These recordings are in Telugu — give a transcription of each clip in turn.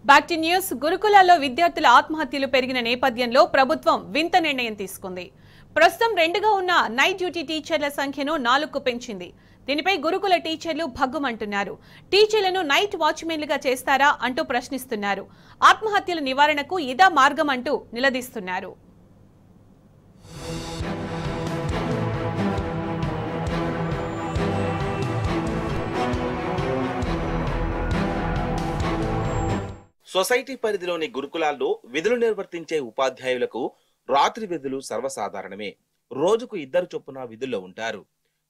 Back to news. గురుకులాల్లో విద్యార్థుల ఆత్మహత్యలు పెరిగిన నేపథ్యంలో ప్రభుత్వం వింత నిర్ణయం తీసుకుంది. ప్రస్తుతం 2గా ఉన్న నైట్ డ్యూటీ టీచర్ల సంఖ్యను 4కు పెంచింది. దీనిపై గురుకుల టీచర్లు భగ్గుమంటున్నారు. టీచర్లను నైట్ వాచ్మెన్లుగా చేస్తారా అంటూ ప్రశ్నిస్తున్నారు. ఆత్మహత్యల నివారణకు ఇదా మార్గం అంటూ నిలదీస్తున్నారు. సొసైటీ పరిధిలోని గురుకులాల్లో విధులు నిర్వర్తించే ఉపాధ్యాయులకు రాత్రి విధులు సర్వసాధారణమే. రోజుకు 2 చొప్పున విధుల్లో ఉంటారు.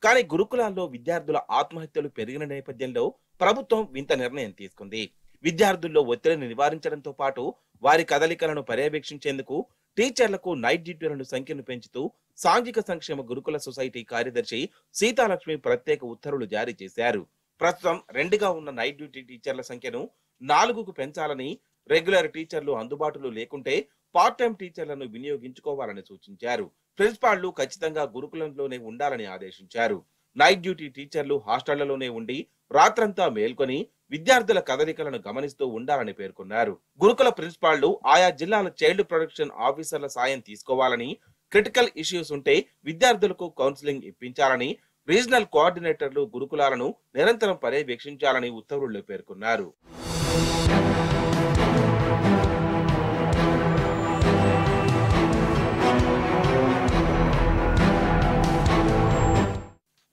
కానీ గురుకులాల్లో విద్యార్థుల ఆత్మహత్యలు పెరిగిన నేపథ్యంలో ప్రభుత్వం వింత నిర్ణయం తీసుకుంది. విద్యార్థుల్లో ఒత్తిడిని నివారించడంతో పాటు వారి కదలికలను పర్యవేక్షించేందుకు టీచర్లకు నైట్ డ్యూటీలను సంఖ్యను పెంచుతూ సాంఘిక సంక్షేమ గురుకుల సొసైటీ కార్యదర్శి సీతాలక్ష్మి ప్రత్యేక ఉత్తర్వులు జారీ చేశారు. ప్రస్తుతం 2గా ఉన్న నైట్ డ్యూటీ టీచర్ల సంఖ్యను 4కు పెంచాలని, రెగ్యులర్ టీచర్లు అందుబాటులో లేకుంటే పార్ట్ టైం టీచర్లను వినియోగించుకోవాలని సూచించారు. ప్రిన్సిపాళ్లు ఖచ్చితంగా గురుకులంలోనే ఉండాలని ఆదేశించారు. నైట్ డ్యూటీ టీచర్లు హాస్టళ్లలోనే ఉండి రాత్రంతా మేల్కొని విద్యార్థుల కదలికలను గమనిస్తూ ఉండాలని పేర్కొన్నారు. గురుకుల ప్రిన్సిపాళ్లు ఆయా జిల్లాల చైల్డ్ ప్రొటెక్షన్ ఆఫీసర్ల సాయం తీసుకోవాలని, క్రిటికల్ ఇష్యూస్ ఉంటే విద్యార్థులకు కౌన్సిలింగ్ ఇప్పించాలని, రీజనల్ కోఆర్డినేటర్లు గురుకులాలను నిరంతరం పర్యవేక్షించాలని ఉత్తర్వుల్లో పేర్కొన్నారు.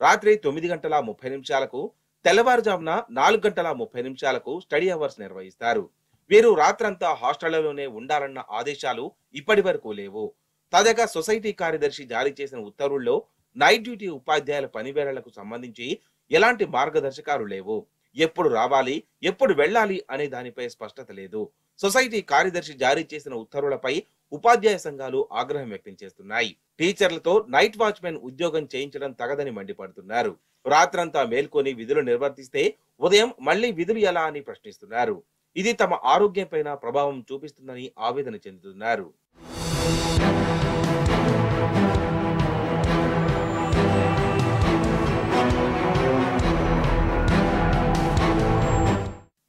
రాత్రి 9:30 తెల్లవారుజామున 4:30 స్టడీ అవర్స్ నిర్వహిస్తారు. వీరు రాత్రంతా హాస్టళ్లలోనే ఉండాలన్న ఆదేశాలు ఇప్పటి వరకు లేవు. తాజాగా సొసైటీ కార్యదర్శి జారీ చేసిన ఉత్తర్వుల్లో నైట్ డ్యూటీ ఉపాధ్యాయుల పనివేళలకు సంబంధించి ఎలాంటి మార్గదర్శకాలు లేవు. ఎప్పుడు రావాలి, ఎప్పుడు వెళ్లాలి అనే దానిపై స్పష్టత లేదు. సొసైటీ కార్యదర్శి జారీ చేసిన ఉత్తర్వులపై ఉపాధ్యాయ సంఘాలు ఆగ్రహం వ్యక్తం చేస్తున్నాయి. టీచర్లతో నైట్ వాచ్మెన్ ఉద్యోగం చేయించడం తగదని మండిపడుతున్నారు. రాత్రంతా మేల్కొని విధులు నిర్వర్తిస్తే ఉదయం మళ్లీ విధులు ఎలా అని ప్రశ్నిస్తున్నారు. ఇది తమ ఆరోగ్యంపైన ప్రభావం చూపిస్తుందని ఆవేదన చెందుతున్నారు.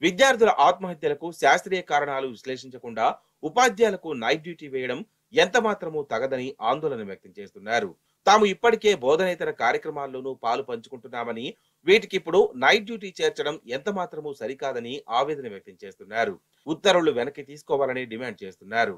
విద్యార్థుల ఆత్మహత్యలకు శాస్త్రీయ కారణాలు విశ్లేషించకుండా ఉపాధ్యాయులకు నైట్ డ్యూటీ వేయడం ఎంత మాత్రమూ తగదని ఆందోళన వ్యక్తం చేస్తున్నారు. తాము ఇప్పటికే బోధనేతర కార్యక్రమాల్లోనూ పాలు పంచుకుంటున్నామని, వీటికిప్పుడు నైట్ డ్యూటీ చేర్చడం ఎంత మాత్రమూ సరికాదని ఆవేదన వ్యక్తం చేస్తున్నారు. ఉత్తర్వులు వెనక్కి తీసుకోవాలని డిమాండ్ చేస్తున్నారు.